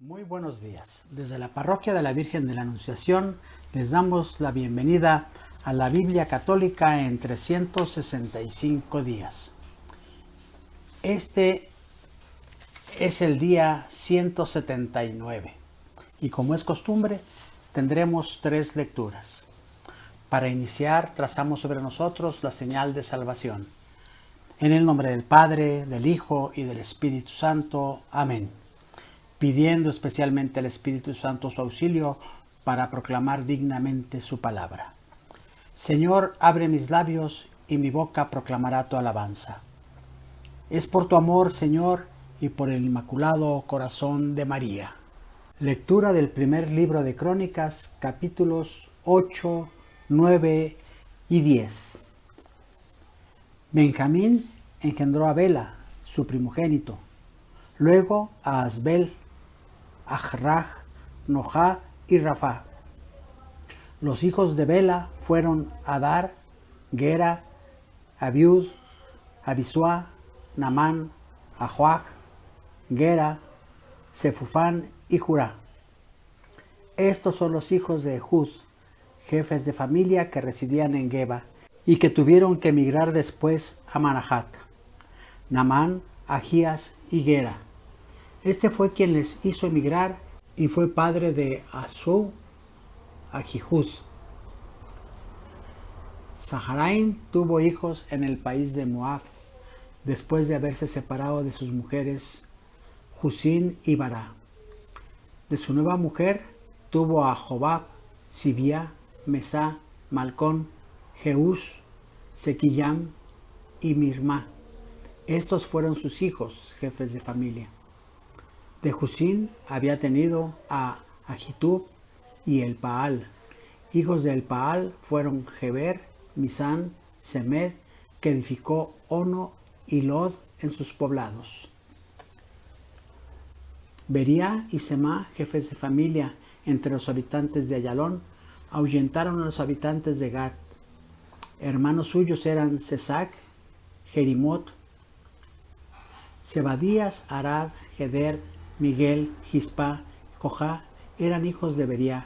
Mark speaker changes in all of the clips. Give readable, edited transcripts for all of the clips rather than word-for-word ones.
Speaker 1: Muy buenos días. Desde la Parroquia de la Virgen de la Anunciación les damos la bienvenida a la Biblia Católica en 365 días. Este es el día 179 y como es costumbre tendremos 3 lecturas. Para iniciar trazamos sobre nosotros la señal de salvación. En el nombre del Padre, del Hijo y del Espíritu Santo. Amén. Pidiendo especialmente al Espíritu Santo su auxilio para proclamar dignamente su palabra. Señor, abre mis labios y mi boca proclamará tu alabanza. Es por tu amor, Señor, y por el inmaculado corazón de María. Lectura del primer libro de Crónicas, capítulos 8, 9 y 10. Benjamín engendró a Bela, su primogénito, luego a Asbel, Ajraj, Noja y Rafa. Los hijos de Bela fueron Adar, Gera, Abiud, Abisua, Namán, Ajuaj, Gera, Sefufán y Jurá. Estos son los hijos de Ehud, jefes de familia que residían en Geba y que tuvieron que emigrar después a Manahat. Namán, Agías y Gera. Este fue quien les hizo emigrar y fue padre de Asú, Ahijud. Saharaim tuvo hijos en el país de Moab, después de haberse separado de sus mujeres Husín y Bará. De su nueva mujer tuvo a Jobab, Sibía, Mesá, Malcón, Jeús, Sequillam y Mirmá. Estos fueron sus hijos, jefes de familia. De Husín había tenido a Ahitub y Elpaal. Hijos de Elpaal fueron Geber, Misán, Semed, que edificó Ono y Lod en sus poblados. Bería y Semá, jefes de familia entre los habitantes de Ayalón, ahuyentaron a los habitantes de Gat. Hermanos suyos eran Sesac, Jerimot, Zebadías, Arad, Geder, Miguel, Gispa, Jojá, eran hijos de Bería.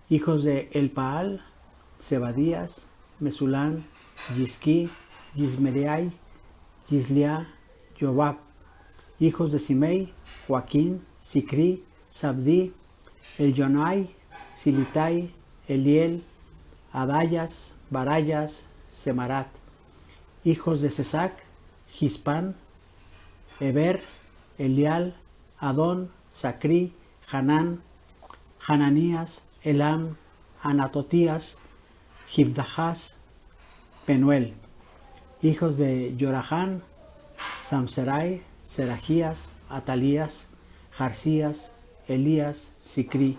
Speaker 1: Hijos de Elpaal, Zebadías, Mesulán, Yisquí, Yismereai, Yislia, Jobab. Hijos de Simei, Joaquín, Sicri, Sabdí, Elionai, Silitai, Eliel, Adayas, Barayas, Semarat. Hijos de Sesac, Gispán, Eber, Elial, Adón, Sacrí, Hanán, Hananías, Elam, Anatotías, Gibdahás, Penuel. Hijos de Yorahán, Samserai, Serajías, Atalías, Jarsías, Elías, Sicrí.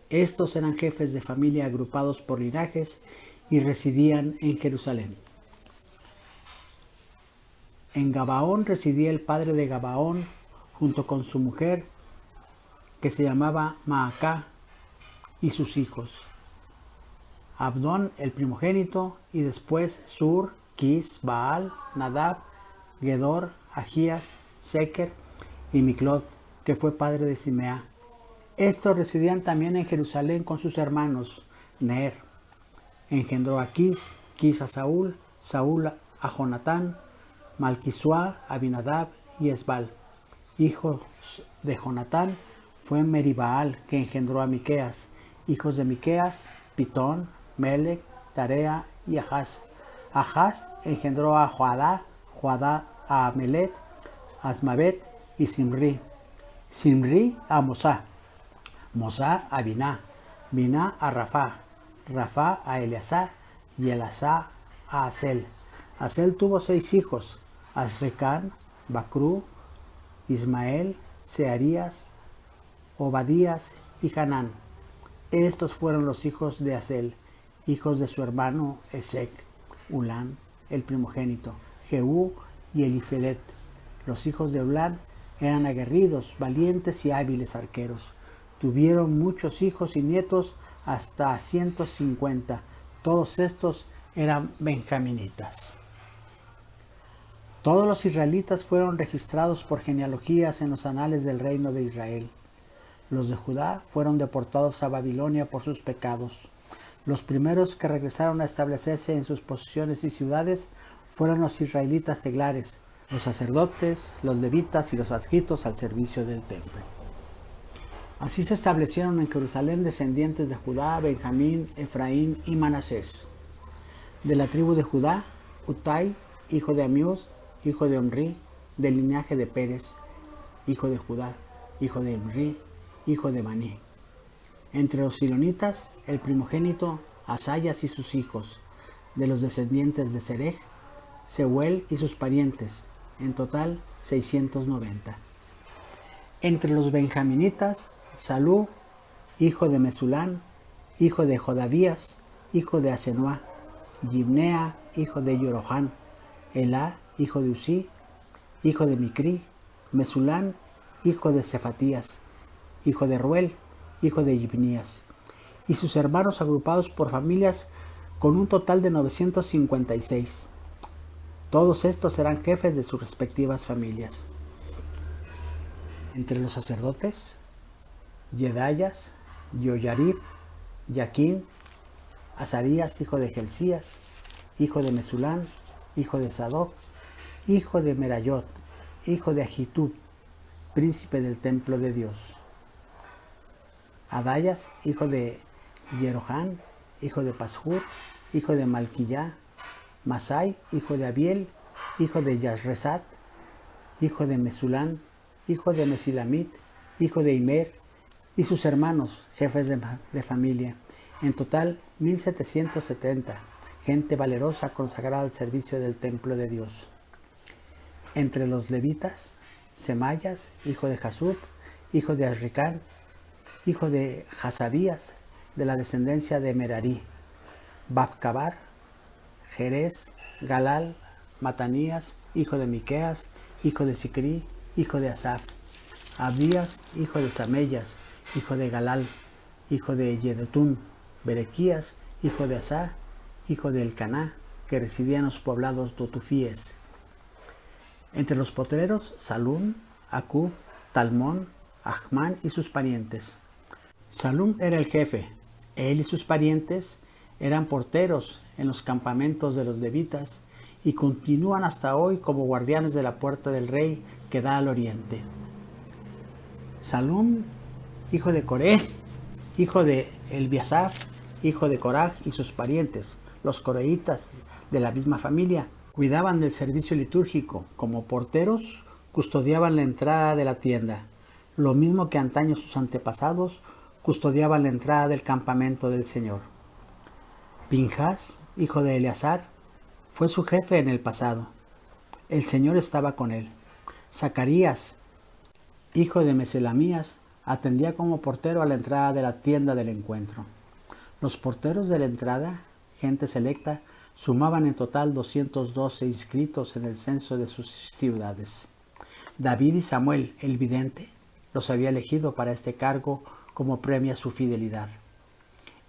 Speaker 1: Estos eran jefes de familia agrupados por linajes y residían en Jerusalén. En Gabaón residía el padre de Gabaón junto con su mujer, que se llamaba Maacá, y sus hijos. Abdón, el primogénito, y después Sur, Quis, Baal, Nadab, Gedor, Agías, Seker y Miclot, que fue padre de Simea. Estos residían también en Jerusalén con sus hermanos. Ner engendró a Quis, Quis a Saúl, Saúl a Jonatán, Malquisua, Abinadab y Esbal. Hijos de Jonatán fue Meribaal, que engendró a Miqueas. Hijos de Miqueas, Pitón, Melec, Tarea y Ahaz. Ahaz engendró a Joadá, Joadá a Amelet, Asmavet y Simri. Simri a Mosá, Mosá a Biná, Biná a Rafá, Rafá a Eleazar y Eleazar a Asel. Asel tuvo 6 hijos, Azricán, Bacrú, Ismael, Searías, Obadías y Hanán. Estos fueron los hijos de Asel, hijos de su hermano Esec, Ulán, el primogénito, Jehú y Elifelet. Los hijos de Ulán eran aguerridos, valientes y hábiles arqueros. Tuvieron muchos hijos y nietos, hasta 150. Todos estos eran benjaminitas. Todos los israelitas fueron registrados por genealogías en los anales del reino de Israel. Los de Judá fueron deportados a Babilonia por sus pecados. Los primeros que regresaron a establecerse en sus posiciones y ciudades fueron los israelitas seglares, los sacerdotes, los levitas y los adscritos al servicio del templo. Así se establecieron en Jerusalén descendientes de Judá, Benjamín, Efraín y Manasés. De la tribu de Judá, Utai, hijo de Amiud, hijo de Omri, del linaje de Pérez, hijo de Judá, hijo de Omri, hijo de Maní. Entre los silonitas, el primogénito, Asayas y sus hijos. De los descendientes de Sereg, Seuel y sus parientes, en total 690. Entre los benjaminitas, Salú, hijo de Mesulán, hijo de Jodavías, hijo de Asenuá, Gibnea, hijo de Yoroján, Elá, hijo de Usí, hijo de Micrí, Mesulán, hijo de Cefatías, hijo de Ruel, hijo de Gibnías, y sus hermanos agrupados por familias con un total de 956. Todos estos eran jefes de sus respectivas familias. Entre los sacerdotes, Yedayas, Yoyarib, Yaquín, Azarías, hijo de Gelsías, hijo de Mesulán, hijo de Sadoc, hijo de Merayot, hijo de Ahitub, príncipe del templo de Dios. Adayas, hijo de Jerohán, hijo de Pashur, hijo de Malquillá, Masai, hijo de Abiel, hijo de Yasresat, hijo de Mesulán, hijo de Mesilamit, hijo de Imer, y sus hermanos, jefes de familia. En total, 1770, gente valerosa consagrada al servicio del templo de Dios. Entre los levitas, Semayas, hijo de Jasub, hijo de Azricán, hijo de Hasabías, de la descendencia de Merarí, Babcabar, Jerez, Galal, Matanías, hijo de Miqueas, hijo de Sicrí, hijo de Asaf, Abdías, hijo de Samellas, hijo de Galal, hijo de Yedutún, Berequías, hijo de Asá, hijo de Elcaná, que residía en los poblados Totufíes. Entre los potreros, Salum, Acub, Talmón, Ahmán y sus parientes. Salum era el jefe. Él y sus parientes eran porteros en los campamentos de los levitas y continúan hasta hoy como guardianes de la puerta del rey que da al oriente. Salum, hijo de Coré, hijo de Elbiasaf, hijo de Coraj y sus parientes, los coreitas de la misma familia, cuidaban del servicio litúrgico. Como porteros, custodiaban la entrada de la tienda, lo mismo que antaño sus antepasados custodiaban la entrada del campamento del Señor. Pinjas, hijo de Eleazar, fue su jefe en el pasado. El Señor estaba con él. Zacarías, hijo de Meselamías, atendía como portero a la entrada de la tienda del encuentro. Los porteros de la entrada, gente selecta, sumaban en total 212 inscritos en el censo de sus ciudades. David y Samuel, el vidente, los había elegido para este cargo como premio a su fidelidad.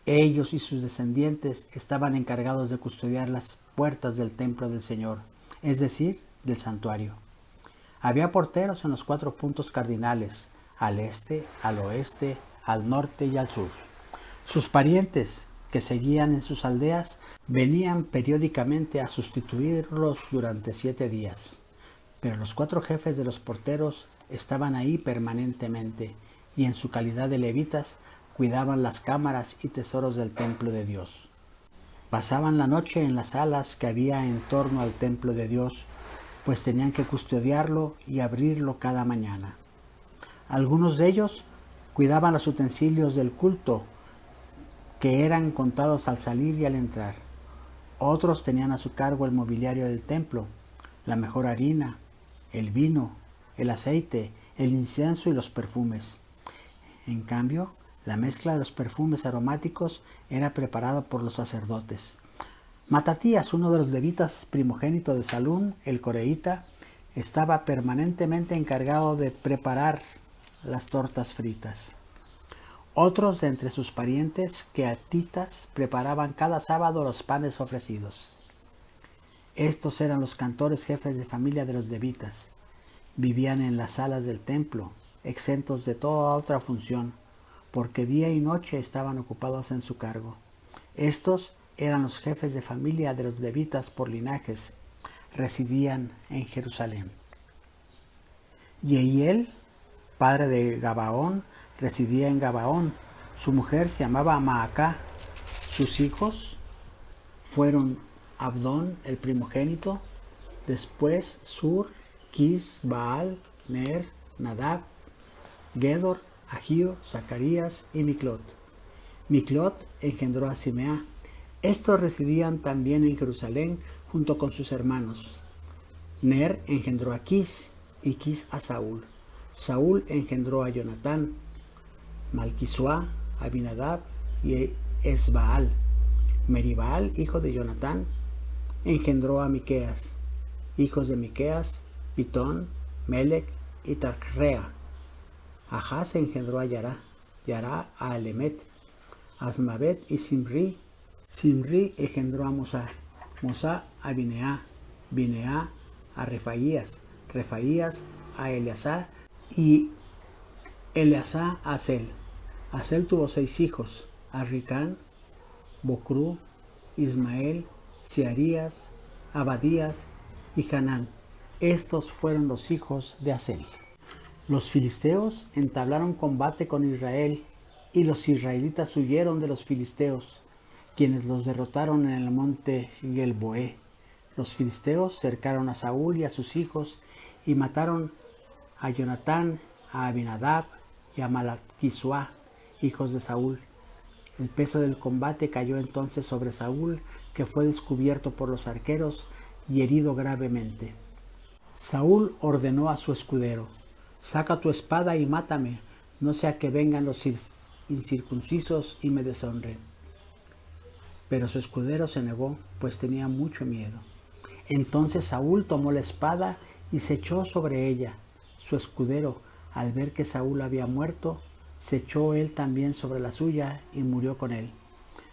Speaker 1: Ellos y sus descendientes estaban encargados de custodiar las puertas del templo del Señor, es decir, del santuario. Había porteros en los 4 puntos cardinales, al este, al oeste, al norte y al sur. Sus parientes, que seguían en sus aldeas, venían periódicamente a sustituirlos durante 7 días. Pero los 4 jefes de los porteros estaban ahí permanentemente y en su calidad de levitas cuidaban las cámaras y tesoros del templo de Dios. Pasaban la noche en las salas que había en torno al templo de Dios, pues tenían que custodiarlo y abrirlo cada mañana. Algunos de ellos cuidaban los utensilios del culto, que eran contados al salir y al entrar. Otros tenían a su cargo el mobiliario del templo, la mejor harina, el vino, el aceite, el incienso y los perfumes. En cambio, la mezcla de los perfumes aromáticos era preparada por los sacerdotes. Matatías, uno de los levitas primogénito de Salum, el coreíta, estaba permanentemente encargado de preparar las tortas fritas. Otros de entre sus parientes queatitas preparaban cada sábado los panes ofrecidos. Estos eran los cantores jefes de familia de los levitas. Vivían en las salas del templo, exentos de toda otra función, porque día y noche estaban ocupados en su cargo. Estos eran los jefes de familia de los levitas por linajes, residían en Jerusalén. Yehiel, padre de Gabaón, residía en Gabaón. Su mujer se llamaba Maacá. Sus hijos fueron Abdón, el primogénito, después Sur, Quis, Baal, Ner, Nadab, Gedor, Agío, Zacarías y Miclot. Miclot engendró a Simea. Estos residían también en Jerusalén junto con sus hermanos. Ner engendró a Quis y Quis a Saúl. Saúl engendró a Jonatán, Malquisuá, Abinadab y Esbaal. Meribaal, hijo de Jonatán, engendró a Miqueas. Hijos de Miqueas, Pitón, Melec y Tarrea. Ahaz engendró a Yará, Yará a Alemet, Asmavet y Simri. Simri engendró a Mosá, Mosá a Bineá, Bineá a Refaías, Refaías a Eleazar y Eleazar a Asel. Asel tuvo 6 hijos, Arricán, Bocrú, Ismael, Searías, Abadías y Hanán. Estos fueron los hijos de Asel. Los filisteos entablaron combate con Israel y los israelitas huyeron de los filisteos, quienes los derrotaron en el monte Gelboé. Los filisteos cercaron a Saúl y a sus hijos y mataron a Jonatán, a Abinadab y a Malquisuá, hijos de Saúl. El peso del combate cayó entonces sobre Saúl, que fue descubierto por los arqueros y herido gravemente. Saúl ordenó a su escudero: saca tu espada y mátame, no sea que vengan los incircuncisos y me deshonren. Pero su escudero se negó, pues tenía mucho miedo. Entonces Saúl tomó la espada y se echó sobre ella. Su escudero, al ver que Saúl había muerto, se echó él también sobre la suya y murió con él.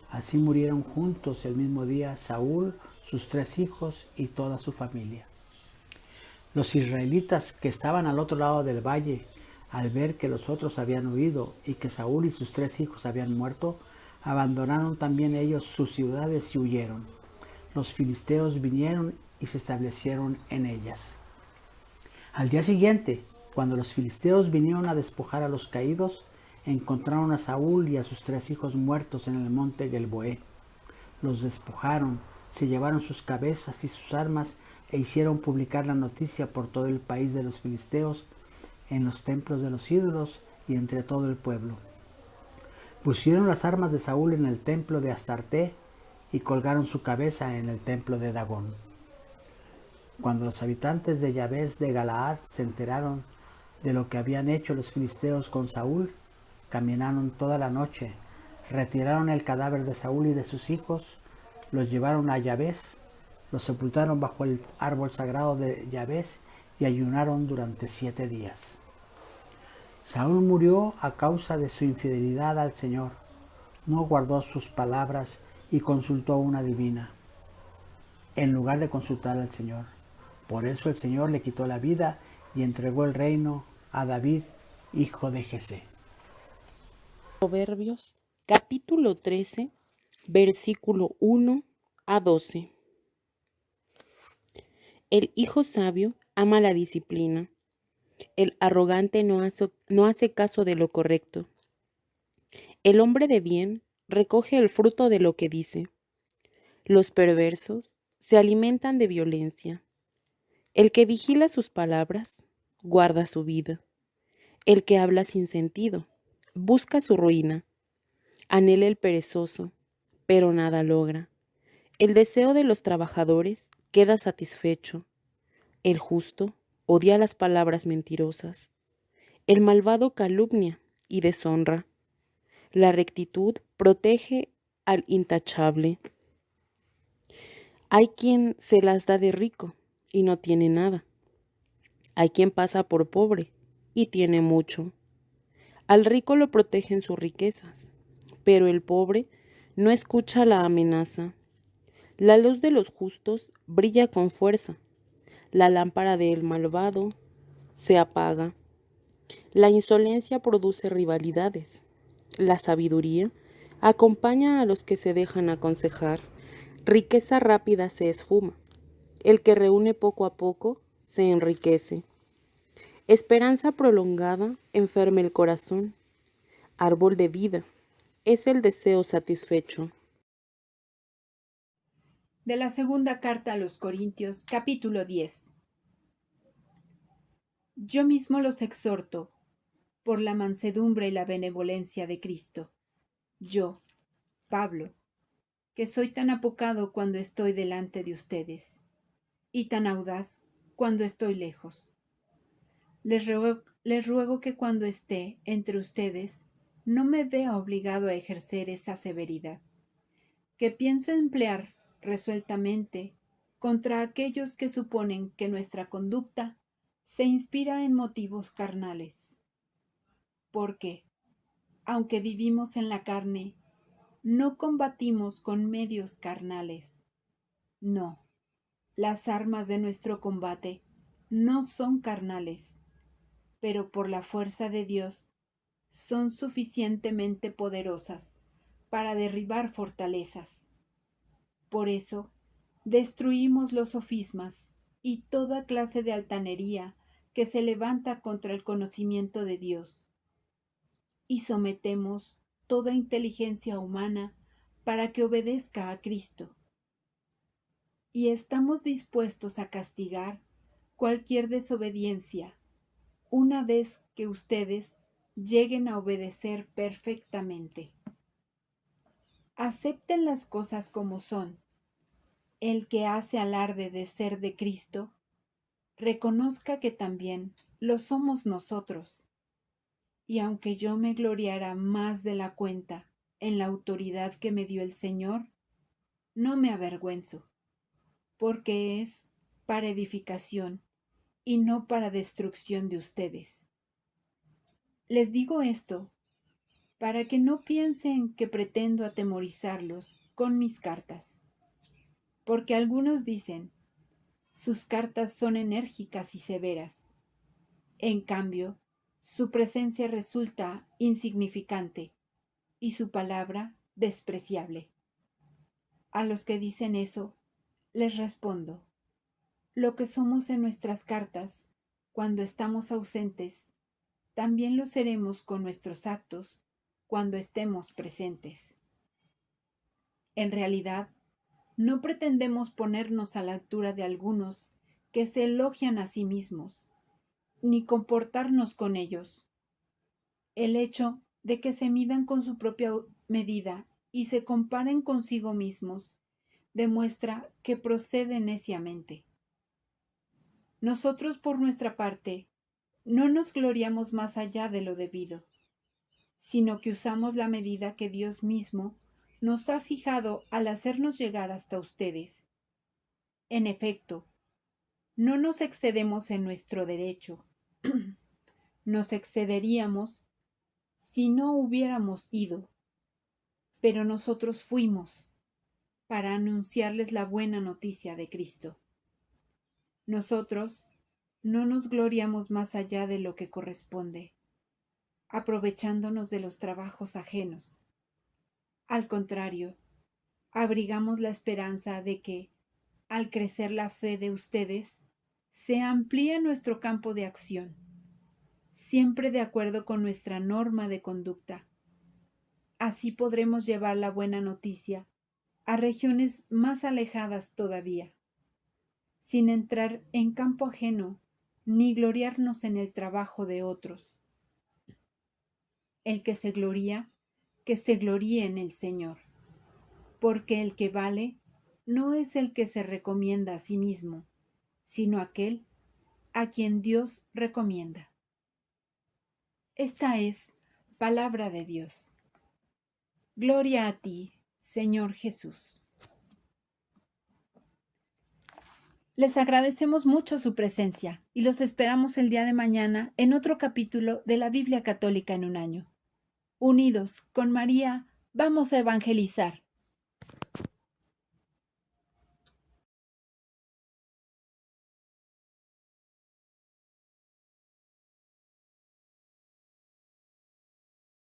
Speaker 1: Así murieron juntos el mismo día Saúl, sus 3 hijos y toda su familia. Los israelitas que estaban al otro lado del valle, al ver que los otros habían huido y que Saúl y sus 3 hijos habían muerto, abandonaron también ellos sus ciudades y huyeron. Los filisteos vinieron y se establecieron en ellas. Al día siguiente, cuando los filisteos vinieron a despojar a los caídos, encontraron a Saúl y a sus 3 hijos muertos en el monte Gelboé. Los despojaron, se llevaron sus cabezas y sus armas e hicieron publicar la noticia por todo el país de los filisteos, en los templos de los ídolos y entre todo el pueblo. Pusieron las armas de Saúl en el templo de Astarté y colgaron su cabeza en el templo de Dagón. Cuando los habitantes de Yabes de Galaad se enteraron de lo que habían hecho los filisteos con Saúl, caminaron toda la noche, retiraron el cadáver de Saúl y de sus hijos, los llevaron a Yabes, los sepultaron bajo el árbol sagrado de Yabes y ayunaron durante 7 días. Saúl murió a causa de su infidelidad al Señor. No guardó sus palabras y consultó a una divina, en lugar de consultar al Señor. Por eso el Señor le quitó la vida y entregó el reino a David, hijo de Jesé.
Speaker 2: Proverbios, capítulo 13, versículo 1 a 12. El hijo sabio ama la disciplina. El arrogante no hace caso de lo correcto. El hombre de bien recoge el fruto de lo que dice. Los perversos se alimentan de violencia. El que vigila sus palabras guarda su vida. El que habla sin sentido busca su ruina. Anhela el perezoso, pero nada logra. El deseo de los trabajadores queda satisfecho. El justo odia las palabras mentirosas. El malvado calumnia y deshonra. La rectitud protege al intachable. Hay quien se las da de rico y no tiene nada. Hay quien pasa por pobre y tiene mucho. Al rico lo protegen sus riquezas, pero el pobre no escucha la amenaza. La luz de los justos brilla con fuerza. La lámpara del malvado se apaga. La insolencia produce rivalidades. La sabiduría acompaña a los que se dejan aconsejar. Riqueza rápida se esfuma. El que reúne poco a poco se enriquece. Esperanza prolongada enferma el corazón. Árbol de vida es el deseo satisfecho.
Speaker 3: De la segunda carta a los Corintios, capítulo 10. Yo mismo los exhorto, por la mansedumbre y la benevolencia de Cristo. Yo, Pablo, que soy tan apocado cuando estoy delante de ustedes, y tan audaz cuando estoy lejos. Les ruego que cuando esté entre ustedes, no me vea obligado a ejercer esa severidad, que pienso emplear resueltamente contra aquellos que suponen que nuestra conducta se inspira en motivos carnales. Porque, aunque vivimos en la carne, no combatimos con medios carnales. No, las armas de nuestro combate no son carnales, pero por la fuerza de Dios son suficientemente poderosas para derribar fortalezas. Por eso, destruimos los sofismas y toda clase de altanería que se levanta contra el conocimiento de Dios, y sometemos toda inteligencia humana para que obedezca a Cristo. Y estamos dispuestos a castigar cualquier desobediencia una vez que ustedes lleguen a obedecer perfectamente. Acepten las cosas como son. El que hace alarde de ser de Cristo, reconozca que también lo somos nosotros. Y aunque yo me gloriara más de la cuenta en la autoridad que me dio el Señor, no me avergüenzo, porque es para edificación y no para destrucción de ustedes. Les digo esto para que no piensen que pretendo atemorizarlos con mis cartas, porque algunos dicen, sus cartas son enérgicas y severas. En cambio, su presencia resulta insignificante y su palabra despreciable. A los que dicen eso, les respondo, lo que somos en nuestras cartas, cuando estamos ausentes, también lo seremos con nuestros actos cuando estemos presentes. En realidad, no pretendemos ponernos a la altura de algunos que se elogian a sí mismos, ni comportarnos con ellos. El hecho de que se midan con su propia medida y se comparen consigo mismos demuestra que proceden neciamente. Nosotros, por nuestra parte, no nos gloriamos más allá de lo debido, sino que usamos la medida que Dios mismo nos ha fijado al hacernos llegar hasta ustedes. En efecto, no nos excedemos en nuestro derecho. Nos excederíamos si no hubiéramos ido, pero nosotros fuimos para anunciarles la buena noticia de Cristo. Nosotros no nos gloriamos más allá de lo que corresponde, aprovechándonos de los trabajos ajenos. Al contrario, abrigamos la esperanza de que, al crecer la fe de ustedes, se amplíe nuestro campo de acción, siempre de acuerdo con nuestra norma de conducta. Así podremos llevar la buena noticia a regiones más alejadas todavía, sin entrar en campo ajeno ni gloriarnos en el trabajo de otros. El que se gloríe en el Señor, porque el que vale no es el que se recomienda a sí mismo, sino aquel a quien Dios recomienda. Esta es palabra de Dios. Gloria a ti, Señor Jesús. Les agradecemos mucho su presencia y los esperamos el día de mañana en otro capítulo de la Biblia Católica en un año. Unidos con María, vamos a evangelizar.